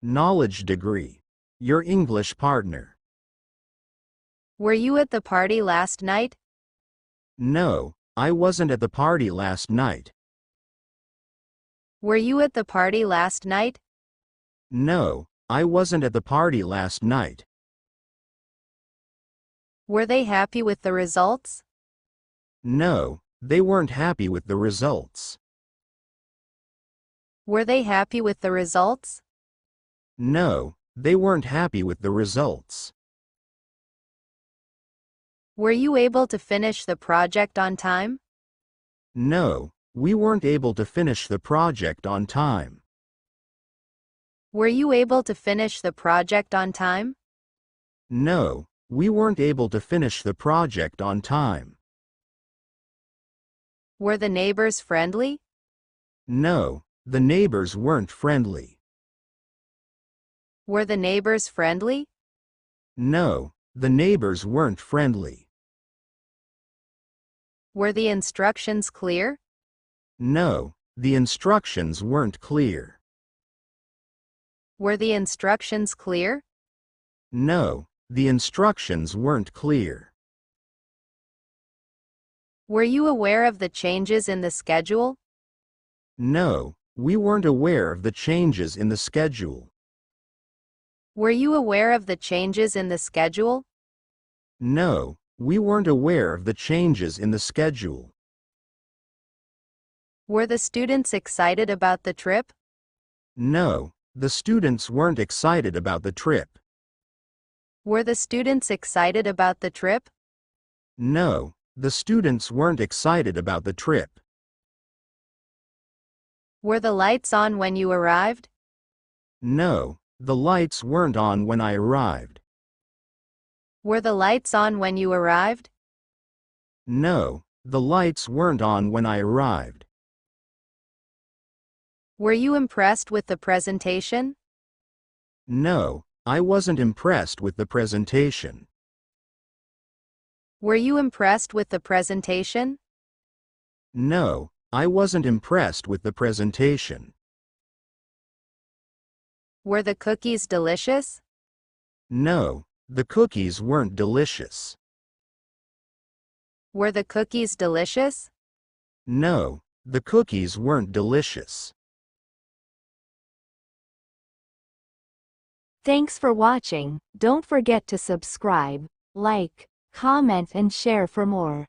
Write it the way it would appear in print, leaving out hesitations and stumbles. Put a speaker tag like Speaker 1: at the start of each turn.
Speaker 1: Knowledge degree. Your English partner.
Speaker 2: Were you at the party last night?
Speaker 1: No, I wasn't at the party last night.
Speaker 2: Were you at the party last night?
Speaker 1: No, I wasn't at the party last night.
Speaker 2: Were they happy with the results?
Speaker 1: No, they weren't happy with the results.
Speaker 2: Were they happy with the results?
Speaker 1: No, they weren't happy with the results.
Speaker 2: Were you able to finish the project on time?
Speaker 1: No, we weren't able to finish the project on time.
Speaker 2: Were you able to finish the project on time?
Speaker 1: No, we weren't able to finish the project on time.
Speaker 2: Were the neighbors friendly?
Speaker 1: No, the neighbors weren't friendly.
Speaker 2: Were the neighbors friendly?
Speaker 1: No, the neighbors weren't friendly.
Speaker 2: Were the instructions clear?
Speaker 1: No, the instructions weren't clear.
Speaker 2: Were the instructions clear?
Speaker 1: No, the instructions weren't clear.
Speaker 2: Were you aware of the changes in the schedule?
Speaker 1: No, we weren't aware of the changes in the schedule.
Speaker 2: Were you aware of the changes in the schedule?
Speaker 1: No, we weren't aware of the changes in the schedule.
Speaker 2: Were the students excited about the trip?
Speaker 1: No, the students weren't excited about the trip.
Speaker 2: Were the students excited about the trip?
Speaker 1: No, the students weren't excited about the trip.
Speaker 2: Were the lights on when you arrived?
Speaker 1: No, the lights weren't on when I arrived.
Speaker 2: Were the lights on when you arrived?
Speaker 1: No, the lights weren't on when I arrived.
Speaker 2: Were you impressed with the presentation?
Speaker 1: No, I wasn't impressed with the presentation.
Speaker 2: Were you impressed with the presentation?
Speaker 1: No, I wasn't impressed with the presentation.
Speaker 2: Were the cookies delicious?
Speaker 1: No, the cookies weren't delicious.
Speaker 2: Were the cookies delicious?
Speaker 1: No, the cookies weren't delicious.
Speaker 3: Thanks for watching. Don't forget to subscribe, like, comment and share for more.